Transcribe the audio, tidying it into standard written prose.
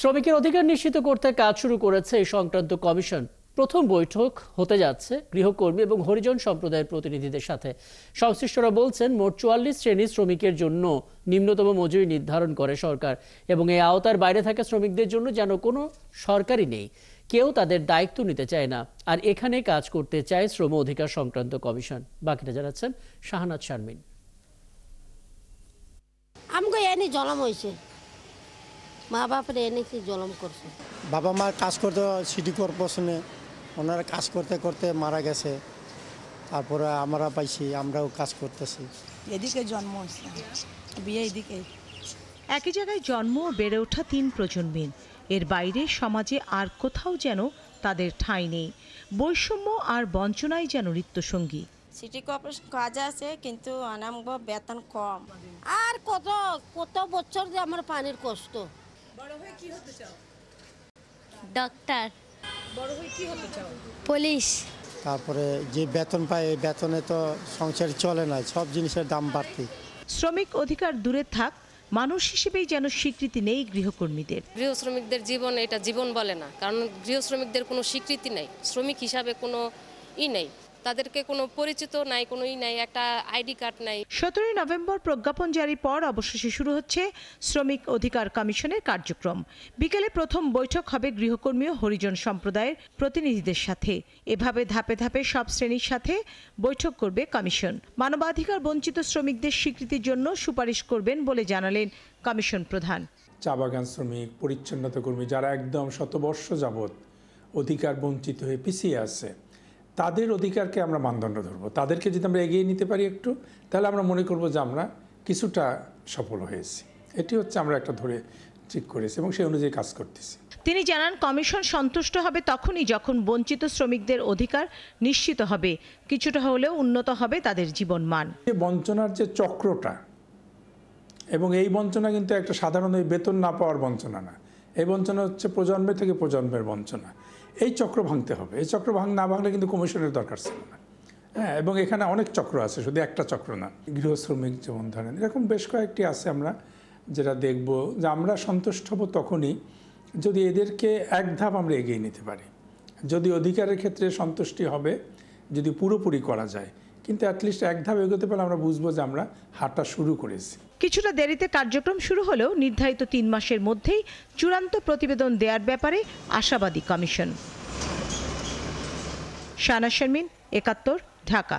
শ্রমিকের অধিকার নিশ্চিত করতে কাজ শুরু করেছে এই সংক্রান্ত কমিশন। প্রথম বৈঠক হতে যাচ্ছে গৃহকর্মী এবং হরিজন সম্প্রদায়ের প্রতিনিধিদের সাথে। সংশ্লিষ্টরা বলছেন, মোট 44 শ্রেণীর শ্রমিকের জন্য নিম্নতম মজুরি নির্ধারণ করে সরকার এবং এই আওতার বাইরে থাকা শ্রমিকদের জন্য যেন কোনো সরকারই নেই। কেউ তাদের দায়িত্ব নিতে চায় না, আর এখানে কাজ করতে চায় শ্রম অধিকার সংক্রান্ত কমিশন। বাকিটা জানাচ্ছেন শাহনাজ শারমিন। আমাকে এনে জলম হয়েছে, মা বাপের এনেছি জলম করছে। বাবা মা কাজ করতে সিটি কর্পোরেশনে, ওনারা কাজ করতে করতে মারা গেছে। তারপরে আমরা পাইছি, আমরাও কাজ করতেছি। এদিকে জন্ম হয়েছে, বিয়ে এদিকে। একই জায়গায় জন্ম ও বেড়ে ওঠা 3 প্রজন্মের। এর বাইরে সমাজে আর কোথাও যেন তাদের ঠাঁই নেই। বৈষম্য আর বঞ্চনাই যেন নিত্যসঙ্গী। সিটি কর্পোরেশন কাজ আছে, কিন্তু অনামগ বেতন কম। আর কত কত বছর যে আমার পানির কষ্ট। বড় হয়ে কি হতে চাও? ডক্টর। বড় হয়ে কি হতে চাও? পুলিশ। তারপরে যে বেতন পায়, এই বেতনে তো সংসার চলে না, সব জিনিসের দাম বাড়তি। শ্রমিক অধিকার দূরে থাক, মানুষ হিসেবেই যেন স্বীকৃতি নেই গৃহকর্মীদের। গৃহ শ্রমিকদের জীবন এটা জীবন বলে না, কারণ গৃহ শ্রমিকদের কোনো স্বীকৃতি নেই, শ্রমিক হিসাবে কোনো নেই, তাদেরকে কোনো পরিচিত নাই, কোনো নাই, একটা আইডি কার্ড নাই। 17 নভেম্বর প্রজ্ঞাপন জারির পর অবশেষে শুরু হচ্ছে শ্রমিক অধিকার কমিশনের কার্যক্রম। বিকেলে প্রথম বৈঠক হবে গৃহকর্মী ও হরিজন সম্প্রদায়ের প্রতিনিধিদের সাথে। এভাবে ধাপে ধাপে সব শ্রেণীর সাথে বৈঠক করবে কমিশন। মানবাধিকার বঞ্চিত শ্রমিকদের স্বীকৃতির জন্য সুপারিশ করবেন বলে জানালেন কমিশন প্রধান। চা বাগান শ্রমিক, পরিচ্ছন্নতা কর্মী, যারা একদম শতবর্ষ যাবৎ অধিকার বঞ্চিত হয়ে পিছিয়ে আছে, তাদের অধিকারকে আমরা মানদণ্ড ধরবো। তাদেরকে যদি আমরা এগিয়ে নিতে পারি একটু, তাহলে আমরা মনে করব যে আমরা কিছুটা সফল হয়েছি। এটি হচ্ছে আমরা একটা ধরে ঠিক করেছি এবং সেই অনুযায়ী কাজ করতেছি। তিনি জানান, কমিশন সন্তুষ্ট হবে তখনই যখন বঞ্চিত শ্রমিকদের অধিকার নিশ্চিত হবে, কিছুটা হলেও উন্নত হবে তাদের জীবনমান। বঞ্চনার যে চক্রটা, এবং এই বঞ্চনা কিন্তু একটা সাধারণ বেতন না পাওয়ার বঞ্চনা না, এই বঞ্চনা হচ্ছে প্রজন্মের থেকে প্রজন্মের বঞ্চনা। এই চক্র ভাঙতে হবে। এই চক্র না ভাঙলে কিন্তু কমিশনের দরকার ছিল না। হ্যাঁ, এবং এখানে অনেক চক্র আছে, শুধু একটা চক্র না। গৃহ শ্রমিক যেমন ধরেন, এরকম বেশ কয়েকটি আছে। আমরা যেটা দেখব যে আমরা সন্তুষ্ট হব তখনই যদি এদেরকে এক ধাপ আমরা এগিয়ে নিতে পারি। যদি অধিকারের ক্ষেত্রে সন্তুষ্টি হবে যদি পুরোপুরি করা যায়, কিন্তু অ্যাটলিস্ট এক ধাপ এগোতে পারলে আমরা বুঝবো যে আমরা হাঁটা শুরু করেছি। কিছুটা দেরিতে কার্যক্রম শুরু হলেও নির্ধারিত 3 মাসের মধ্যেই চূড়ান্ত প্রতিবেদন দেওয়ার ব্যাপারে আশাবাদী কমিশন। শাহনাজ শারমিন, 71, ঢাকা।